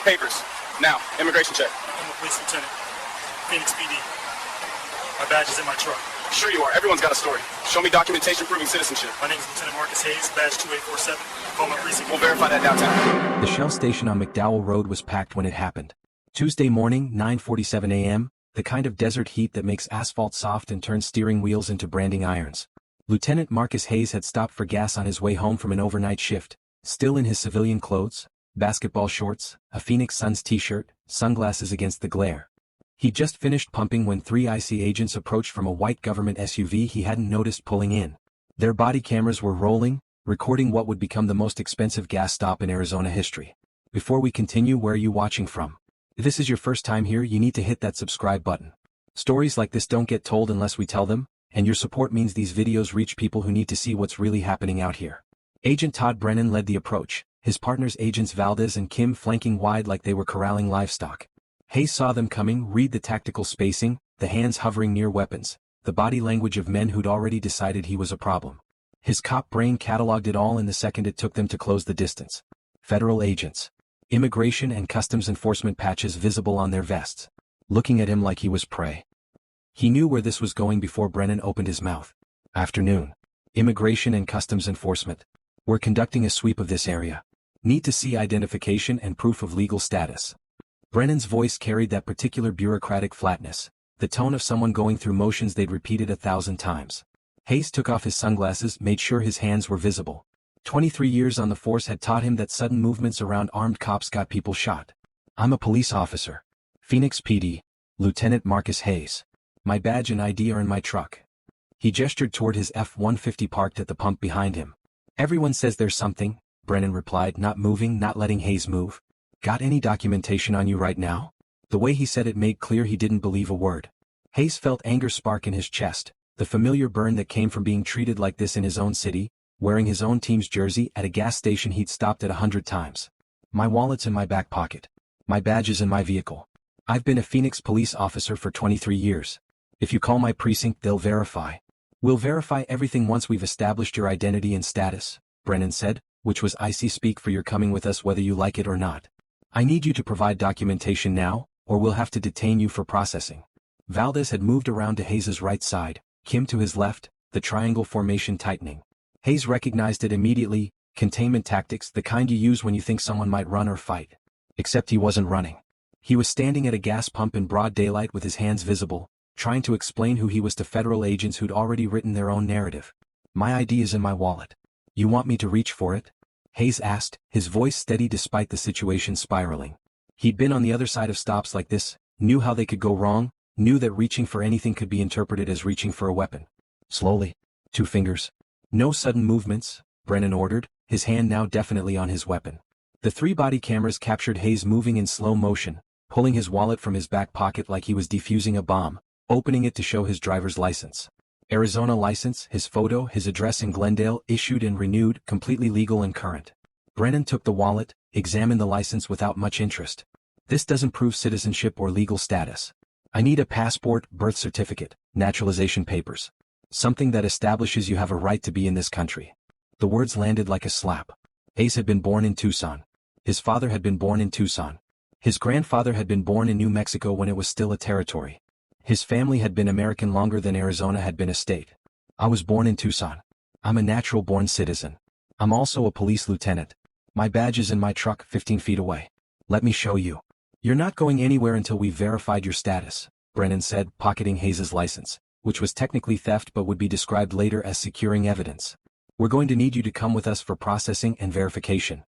Papers. Now, immigration check. I'm a police lieutenant. Phoenix PD. My badge is in my truck. Sure you are. Everyone's got a story. Show me documentation proving citizenship. My name is Lieutenant Marcus Hayes, badge 2847. Call my precinct. We'll verify that downtown. The Shell station on McDowell Road was packed when it happened. Tuesday morning, 9:47 a.m., the kind of desert heat that makes asphalt soft and turns steering wheels into branding irons. Lieutenant Marcus Hayes had stopped for gas on his way home from an overnight shift, still in his civilian clothes, basketball shorts, a Phoenix Suns t-shirt, sunglasses against the glare. He'd just finished pumping when three IC agents approached from a white government SUV he hadn't noticed pulling in. Their body cameras were rolling, recording what would become the most expensive gas stop in Arizona history. Before we continue, where are you watching from? If this is your first time here, you need to hit that subscribe button. Stories like this don't get told unless we tell them, and your support means these videos reach people who need to see what's really happening out here. Agent Todd Brennan led the approach, his partners Agents Valdez and Kim flanking wide like they were corralling livestock. Hayes saw them coming, read the tactical spacing, the hands hovering near weapons, the body language of men who'd already decided he was a problem. His cop brain cataloged it all in the second it took them to close the distance. Federal agents. Immigration and Customs Enforcement patches visible on their vests. Looking at him like he was prey. He knew where this was going before Brennan opened his mouth. Afternoon. Immigration and Customs Enforcement. We're conducting a sweep of this area. Need to see identification and proof of legal status. Brennan's voice carried that particular bureaucratic flatness, the tone of someone going through motions they'd repeated 1,000 times. Hayes took off his sunglasses, made sure his hands were visible. 23 years on the force had taught him that sudden movements around armed cops got people shot. I'm a police officer. Phoenix PD, Lieutenant Marcus Hayes. My badge and ID are in my truck. He gestured toward his F-150 parked at the pump behind him. Everyone says there's something, Brennan replied, not moving, not letting Hayes move. Got any documentation on you right now? The way he said it made clear he didn't believe a word. Hayes felt anger spark in his chest, the familiar burn that came from being treated like this in his own city, wearing his own team's jersey at a gas station he'd stopped at 100 times. My wallet's in my back pocket. My badge is in my vehicle. I've been a Phoenix police officer for 23 years. If you call my precinct, they'll verify. We'll verify everything once we've established your identity and status, Brennan said, which was icy speak for you're coming with us whether you like it or not. I need you to provide documentation now, or we'll have to detain you for processing. Valdez had moved around to Hayes' right side, Kim to his left, the triangle formation tightening. Hayes recognized it immediately, containment tactics, the kind you use when you think someone might run or fight. Except he wasn't running. He was standing at a gas pump in broad daylight with his hands visible, trying to explain who he was to federal agents who'd already written their own narrative. My ID is in my wallet. You want me to reach for it? Hayes asked, his voice steady despite the situation spiraling. He'd been on the other side of stops like this, knew how they could go wrong, knew that reaching for anything could be interpreted as reaching for a weapon. Slowly. 2 fingers. No sudden movements, Brennan ordered, his hand now definitely on his weapon. The 3 body cameras captured Hayes moving in slow motion, pulling his wallet from his back pocket like he was defusing a bomb, opening it to show his driver's license. Arizona license, his photo, his address in Glendale, issued and renewed, completely legal and current. Brennan took the wallet, examined the license without much interest. This doesn't prove citizenship or legal status. I need a passport, birth certificate, naturalization papers. Something that establishes you have a right to be in this country. The words landed like a slap. Hayes had been born in Tucson. His father had been born in Tucson. His grandfather had been born in New Mexico when it was still a territory. His family had been American longer than Arizona had been a state. I was born in Tucson. I'm a natural-born citizen. I'm also a police lieutenant. My badge is in my truck 15 feet away. Let me show you. You're not going anywhere until we've verified your status, Brennan said, pocketing Hayes' license, which was technically theft but would be described later as securing evidence. We're going to need you to come with us for processing and verification.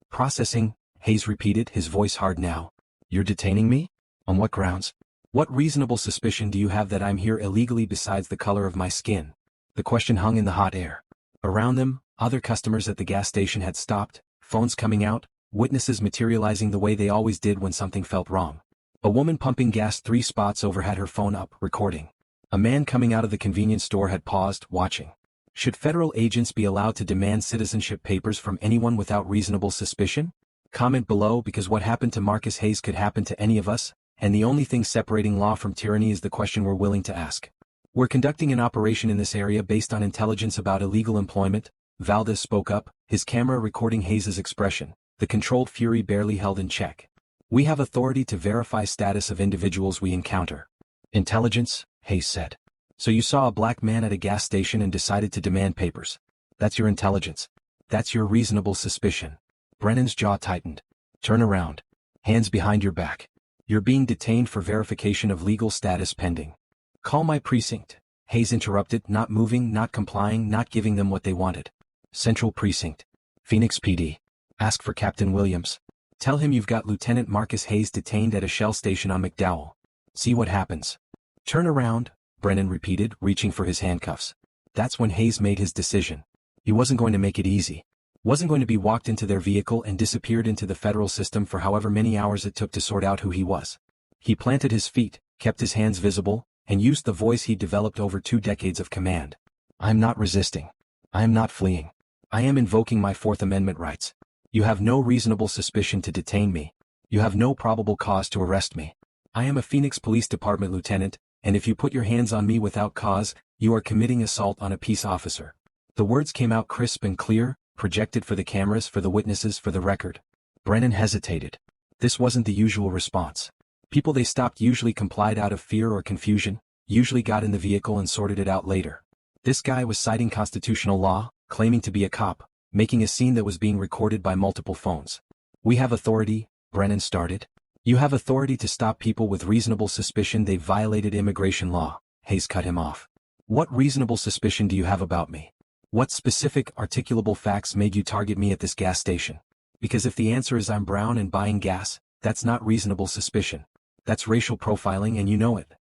Processing, Hayes repeated, his voice hard now. You're detaining me? On what grounds? What reasonable suspicion do you have that I'm here illegally besides the color of my skin? The question hung in the hot air. Around them, other customers at the gas station had stopped, phones coming out, witnesses materializing the way they always did when something felt wrong. A woman pumping gas 3 spots over had her phone up, recording. A man coming out of the convenience store had paused, watching. Should federal agents be allowed to demand citizenship papers from anyone without reasonable suspicion? Comment below, because what happened to Marcus Hayes could happen to any of us, and the only thing separating law from tyranny is the question we're willing to ask. We're conducting an operation in this area based on intelligence about illegal employment, Valdez spoke up, his camera recording Hayes' expression, the controlled fury barely held in check. We have authority to verify status of individuals we encounter. Intelligence, Hayes said. So you saw a black man at a gas station and decided to demand papers. That's your intelligence. That's your reasonable suspicion. Brennan's jaw tightened. Turn around. Hands behind your back. You're being detained for verification of legal status pending. Call my precinct. Hayes interrupted, not moving, not complying, not giving them what they wanted. Central Precinct. Phoenix PD. Ask for Captain Williams. Tell him you've got Lieutenant Marcus Hayes detained at a Shell station on McDowell. See what happens. Turn around, Brennan repeated, reaching for his handcuffs. That's when Hayes made his decision. He wasn't going to make it easy. Wasn't going to be walked into their vehicle and disappeared into the federal system for however many hours it took to sort out who he was. He planted his feet, kept his hands visible, and used the voice he'd developed over 2 decades of command. I'm not resisting. I am not fleeing. I am invoking my Fourth Amendment rights. You have no reasonable suspicion to detain me. You have no probable cause to arrest me. I am a Phoenix Police Department lieutenant, and if you put your hands on me without cause, you are committing assault on a peace officer. The words came out crisp and clear, projected for the cameras, for the witnesses, for the record. Brennan hesitated. This wasn't the usual response. People they stopped usually complied out of fear or confusion, usually got in the vehicle and sorted it out later. This guy was citing constitutional law, claiming to be a cop, making a scene that was being recorded by multiple phones. We have authority, Brennan started. You have authority to stop people with reasonable suspicion they've violated immigration law. Hayes cut him off. What reasonable suspicion do you have about me? What specific, articulable facts made you target me at this gas station? Because if the answer is I'm brown and buying gas, that's not reasonable suspicion. That's racial profiling and you know it.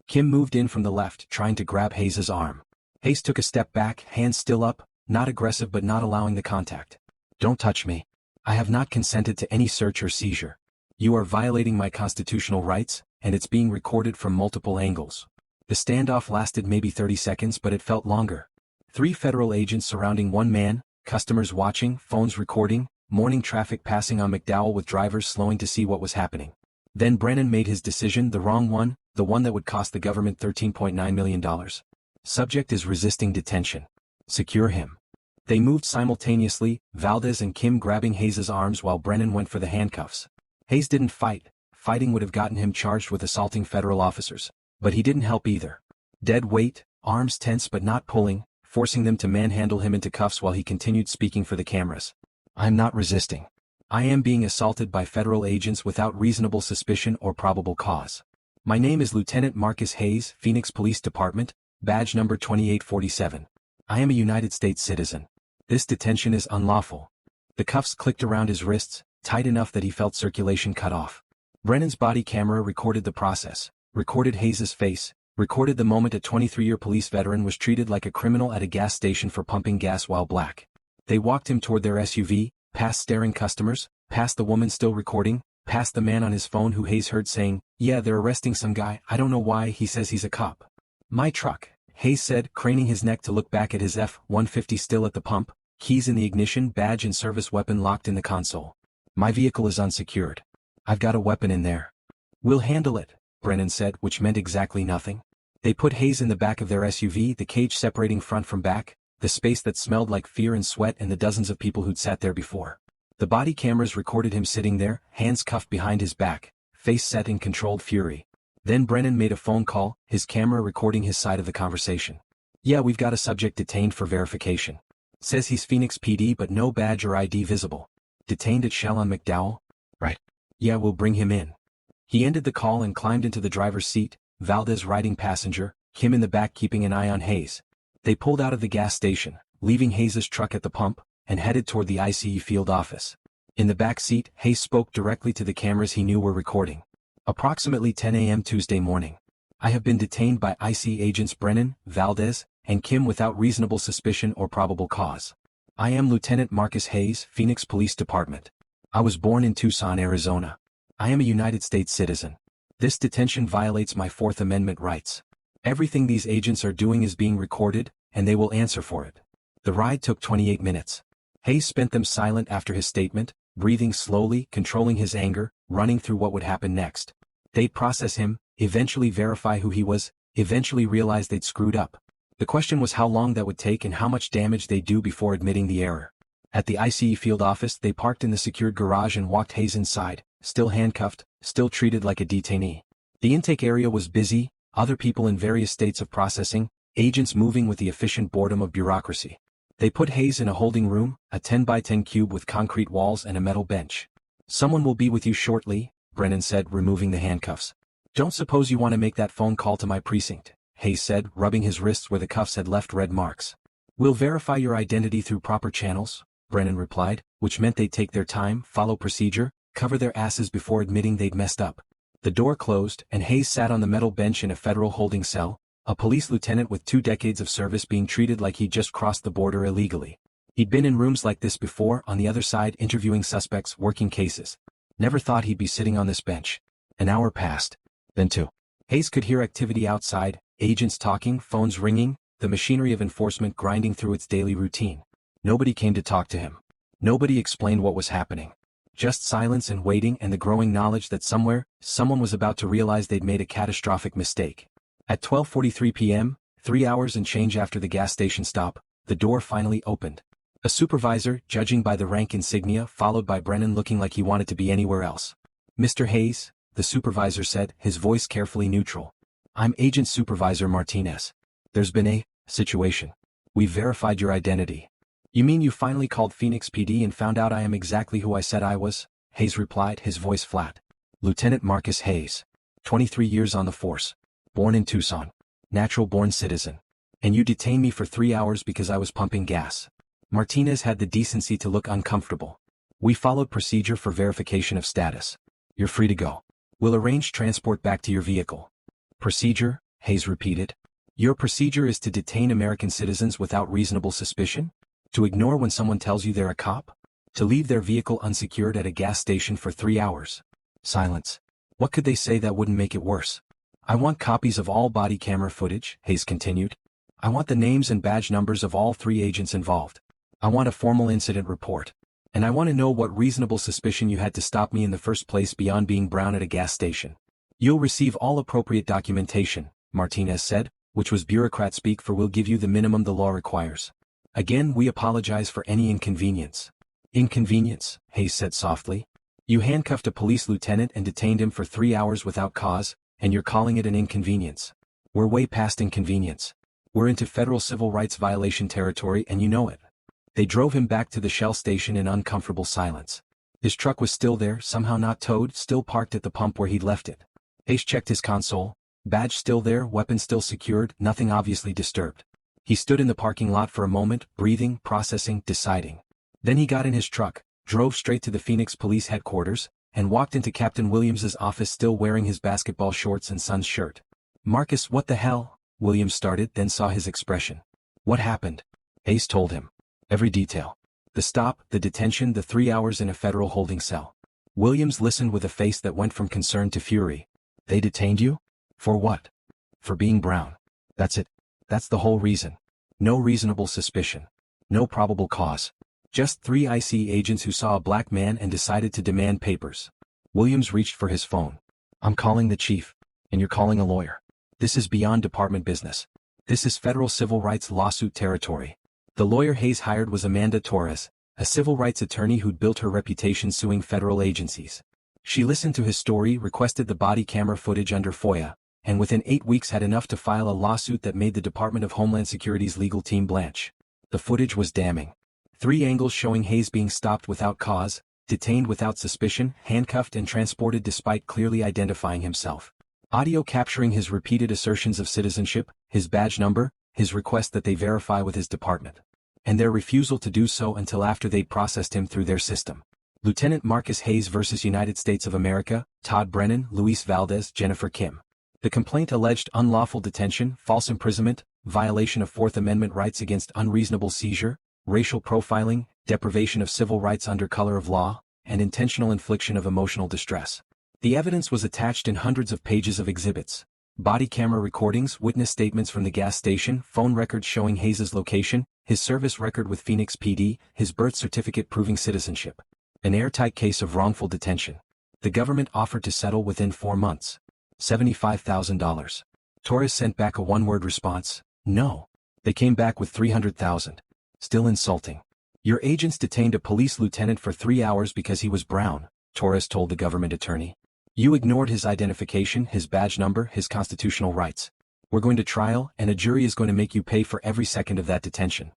Kim moved in from the left, trying to grab Hayes' arm. Hayes took a step back, hands still up, not aggressive but not allowing the contact. Don't touch me. I have not consented to any search or seizure. You are violating my constitutional rights, and it's being recorded from multiple angles. The standoff lasted maybe 30 seconds but it felt longer. 3 federal agents surrounding one man, customers watching, phones recording, morning traffic passing on McDowell with drivers slowing to see what was happening. Then Brennan made his decision, the wrong one, the one that would cost the government $13.9 million. Subject is resisting detention. Secure him. They moved simultaneously, Valdez and Kim grabbing Hayes' arms while Brennan went for the handcuffs. Hayes didn't fight. Fighting would have gotten him charged with assaulting federal officers. But he didn't help either. Dead weight, arms tense but not pulling, forcing them to manhandle him into cuffs while he continued speaking for the cameras. I'm not resisting. I am being assaulted by federal agents without reasonable suspicion or probable cause. My name is Lieutenant Marcus Hayes, Phoenix Police Department, badge number 2847. I am a United States citizen. This detention is unlawful. The cuffs clicked around his wrists, tight enough that he felt circulation cut off. Brennan's body camera recorded the process, recorded Hayes' face, recorded the moment a 23-year police veteran was treated like a criminal at a gas station for pumping gas while black. They walked him toward their SUV, past staring customers, past the woman still recording, past the man on his phone who Hayes heard saying, "Yeah, they're arresting some guy, I don't know why, he says he's a cop." "My truck," Hayes said, craning his neck to look back at his F-150 still at the pump, keys in the ignition, badge and service weapon locked in the console. "My vehicle is unsecured. I've got a weapon in there." "We'll handle it," Brennan said, which meant exactly nothing. They put Hayes in the back of their SUV, the cage separating front from back, the space that smelled like fear and sweat and the dozens of people who'd sat there before. The body cameras recorded him sitting there, hands cuffed behind his back, face set in controlled fury. Then Brennan made a phone call, his camera recording his side of the conversation. "Yeah, we've got a subject detained for verification. Says he's Phoenix PD but no badge or ID visible. Detained at Shell on McDowell?" "Right. Yeah, we'll bring him in." He ended the call and climbed into the driver's seat, Valdez riding passenger, Kim in the back keeping an eye on Hayes. They pulled out of the gas station, leaving Hayes' truck at the pump, and headed toward the ICE field office. In the back seat, Hayes spoke directly to the cameras he knew were recording. Approximately 10 a.m. Tuesday morning. "I have been detained by ICE agents Brennan, Valdez, and Kim without reasonable suspicion or probable cause. I am Lieutenant Marcus Hayes, Phoenix Police Department. I was born in Tucson, Arizona. I am a United States citizen. This detention violates my Fourth Amendment rights. Everything these agents are doing is being recorded, and they will answer for it." The ride took 28 minutes. Hayes spent them silent after his statement, breathing slowly, controlling his anger, running through what would happen next. They'd process him, eventually verify who he was, eventually realize they'd screwed up. The question was how long that would take and how much damage they'd do before admitting the error. At the ICE field office, they parked in the secured garage and walked Hayes inside, still handcuffed, still treated like a detainee. The intake area was busy, other people in various states of processing, agents moving with the efficient boredom of bureaucracy. They put Hayes in a holding room, a 10 by 10 cube with concrete walls and a metal bench. "Someone will be with you shortly," Brennan said, removing the handcuffs. "Don't suppose you want to make that phone call to my precinct," Hayes said, rubbing his wrists where the cuffs had left red marks. "We'll verify your identity through proper channels," Brennan replied, which meant they'd take their time, follow procedure, cover their asses before admitting they'd messed up. The door closed, and Hayes sat on the metal bench in a federal holding cell, a police lieutenant with 2 decades of service being treated like he'd just crossed the border illegally. He'd been in rooms like this before, on the other side interviewing suspects, working cases. Never thought he'd be sitting on this bench. An hour passed. Then 2. Hayes could hear activity outside, agents talking, phones ringing, the machinery of enforcement grinding through its daily routine. Nobody came to talk to him. Nobody explained what was happening. Just silence and waiting and the growing knowledge that somewhere, someone was about to realize they'd made a catastrophic mistake. At 12:43 p.m., 3 hours and change after the gas station stop, the door finally opened. A supervisor, judging by the rank insignia, followed by Brennan looking like he wanted to be anywhere else. "Mr. Hayes," the supervisor said, his voice carefully neutral. "I'm Agent Supervisor Martinez. There's been a situation. We've verified your identity." "You mean you finally called Phoenix PD and found out I am exactly who I said I was?" Hayes replied, his voice flat. "Lieutenant Marcus Hayes. 23 years on the force. Born in Tucson. Natural-born citizen. And you detained me for 3 hours because I was pumping gas." Martinez had the decency to look uncomfortable. "We followed procedure for verification of status. You're free to go. We'll arrange transport back to your vehicle." "Procedure?" Hayes repeated. "Your procedure is to detain American citizens without reasonable suspicion? To ignore when someone tells you they're a cop? To leave their vehicle unsecured at a gas station for 3 hours?" Silence. What could they say that wouldn't make it worse? "I want copies of all body camera footage," Hayes continued. "I want the names and badge numbers of all 3 agents involved. I want a formal incident report. And I want to know what reasonable suspicion you had to stop me in the first place beyond being brown at a gas station." "You'll receive all appropriate documentation," Martinez said, which was bureaucrat speak for "we'll give you the minimum the law requires. Again, we apologize for any inconvenience." "Inconvenience," Hayes said softly. "You handcuffed a police lieutenant and detained him for 3 hours without cause, and you're calling it an inconvenience. We're way past inconvenience. We're into federal civil rights violation territory and you know it." They drove him back to the Shell station in uncomfortable silence. His truck was still there, somehow not towed, still parked at the pump where he'd left it. Hayes checked his console. Badge still there, weapon still secured, nothing obviously disturbed. He stood in the parking lot for a moment, breathing, processing, deciding. Then he got in his truck, drove straight to the Phoenix Police Headquarters, and walked into Captain Williams's office still wearing his basketball shorts and son's shirt. "Marcus, what the hell?" Williams started, then saw his expression. "What happened?" Hayes told him. Every detail. The stop, the detention, the 3 hours in a federal holding cell. Williams listened with a face that went from concern to fury. "They detained you? For what?" "For being brown. That's it. That's the whole reason. No reasonable suspicion. No probable cause. Just 3 IC agents who saw a black man and decided to demand papers." Williams reached for his phone. "I'm calling the chief. And you're calling a lawyer. This is beyond department business. This is federal civil rights lawsuit territory." The lawyer Hayes hired was Amanda Torres, a civil rights attorney who'd built her reputation suing federal agencies. She listened to his story, requested the body camera footage under FOIA, and within 8 weeks had enough to file a lawsuit that made the Department of Homeland Security's legal team blanch. The footage was damning. 3 angles showing Hayes being stopped without cause, detained without suspicion, handcuffed and transported despite clearly identifying himself. Audio capturing his repeated assertions of citizenship, his badge number, his request that they verify with his department. And their refusal to do so until after they'd processed him through their system. Lieutenant Marcus Hayes versus United States of America, Todd Brennan, Luis Valdez, Jennifer Kim. The complaint alleged unlawful detention, false imprisonment, violation of Fourth Amendment rights against unreasonable seizure, racial profiling, deprivation of civil rights under color of law, and intentional infliction of emotional distress. The evidence was attached in hundreds of pages of exhibits. Body camera recordings, witness statements from the gas station, phone records showing Hayes's location, his service record with Phoenix PD, his birth certificate proving citizenship. An airtight case of wrongful detention. The government offered to settle within 4 months. $75,000. Torres sent back a one-word response, "No." They came back with $300,000. Still insulting. "Your agents detained a police lieutenant for 3 hours because he was brown," Torres told the government attorney. You ignored his identification, his badge number, his constitutional rights. We're going to trial, and a jury is going to make you pay for every second of that detention.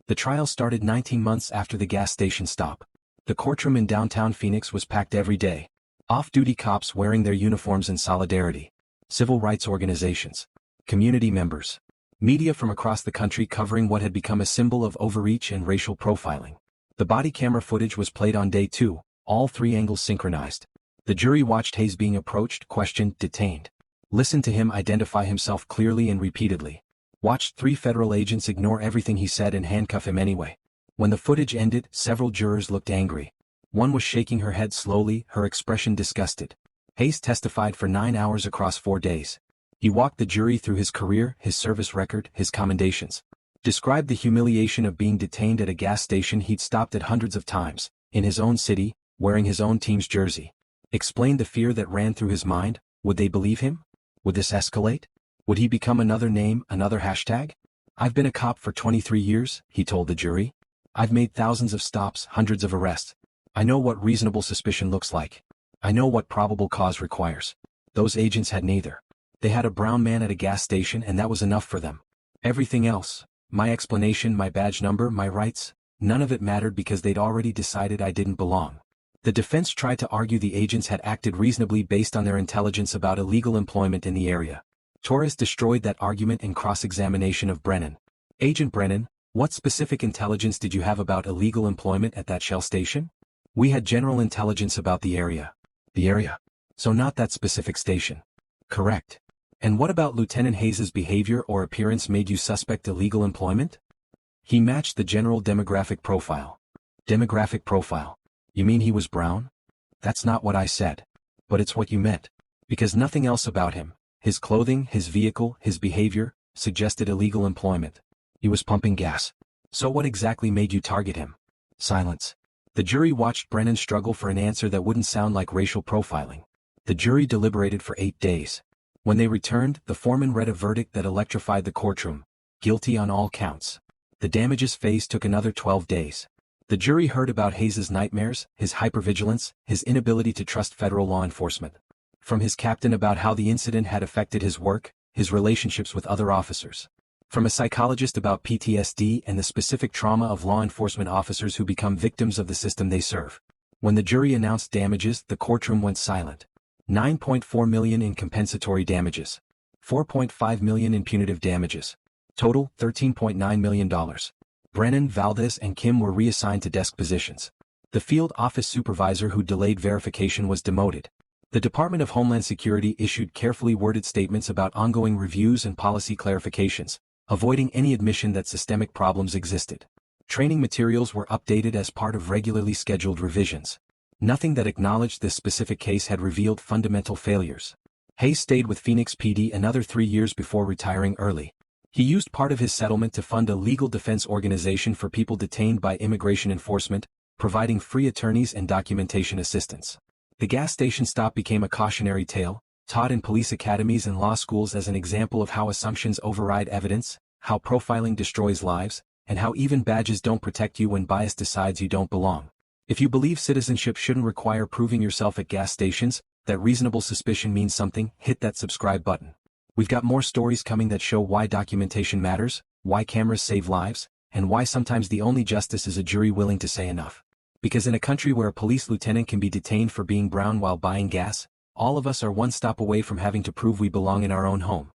The trial started 19 months after the gas station stop. The courtroom in downtown Phoenix was packed every day. Off-duty cops wearing their uniforms in solidarity. Civil rights organizations. Community members. Media from across the country covering what had become a symbol of overreach and racial profiling. The body camera footage was played on day 2, all 3 angles synchronized. The jury watched Hayes being approached, questioned, detained. Listened to him identify himself clearly and repeatedly. Watched 3 federal agents ignore everything he said and handcuff him anyway. When the footage ended, several jurors looked angry. One was shaking her head slowly, her expression disgusted. Hayes testified for 9 hours across 4 days. He walked the jury through his career, his service record, his commendations. Described the humiliation of being detained at a gas station he'd stopped at hundreds of times, in his own city, wearing his own team's jersey. Explained the fear that ran through his mind. Would they believe him? Would this escalate? Would he become another name, another hashtag? I've been a cop for 23 years, he told the jury. I've made thousands of stops, hundreds of arrests. I know what reasonable suspicion looks like. I know what probable cause requires. Those agents had neither. They had a brown man at a gas station and that was enough for them. Everything else, my explanation, my badge number, my rights, none of it mattered because they'd already decided I didn't belong. The defense tried to argue the agents had acted reasonably based on their intelligence about illegal employment in the area. Torres destroyed that argument in cross-examination of Brennan. Agent Brennan, what specific intelligence did you have about illegal employment at that Shell station? We had general intelligence about the area. The area. So not that specific station. Correct. And what about Lieutenant Hayes's behavior or appearance made you suspect illegal employment? He matched the general demographic profile. Demographic profile. You mean he was brown? That's not what I said. But it's what you meant. Because nothing else about him, his clothing, his vehicle, his behavior, suggested illegal employment. He was pumping gas. So what exactly made you target him? Silence. The jury watched Brennan struggle for an answer that wouldn't sound like racial profiling. The jury deliberated for 8 days. When they returned, the foreman read a verdict that electrified the courtroom. Guilty on all counts. The damages phase took another 12 days. The jury heard about Hayes's nightmares, his hypervigilance, his inability to trust federal law enforcement. From his captain about how the incident had affected his work, his relationships with other officers. From a psychologist about PTSD and the specific trauma of law enforcement officers who become victims of the system they serve. When the jury announced damages, the courtroom went silent. $9.4 million in compensatory damages. $4.5 million in punitive damages. Total, $13.9 million. Brennan, Valdez, and Kim were reassigned to desk positions. The field office supervisor who delayed verification was demoted. The Department of Homeland Security issued carefully worded statements about ongoing reviews and policy clarifications, avoiding any admission that systemic problems existed. Training materials were updated as part of regularly scheduled revisions. Nothing that acknowledged this specific case had revealed fundamental failures. Hayes stayed with Phoenix PD another 3 years before retiring early. He used part of his settlement to fund a legal defense organization for people detained by immigration enforcement, providing free attorneys and documentation assistance. The gas station stop became a cautionary tale, taught in police academies and law schools as an example of how assumptions override evidence, how profiling destroys lives, and how even badges don't protect you when bias decides you don't belong. If you believe citizenship shouldn't require proving yourself at gas stations, that reasonable suspicion means something, hit that subscribe button. We've got more stories coming that show why documentation matters, why cameras save lives, and why sometimes the only justice is a jury willing to say enough. Because in a country where a police lieutenant can be detained for being brown while buying gas, all of us are one stop away from having to prove we belong in our own home.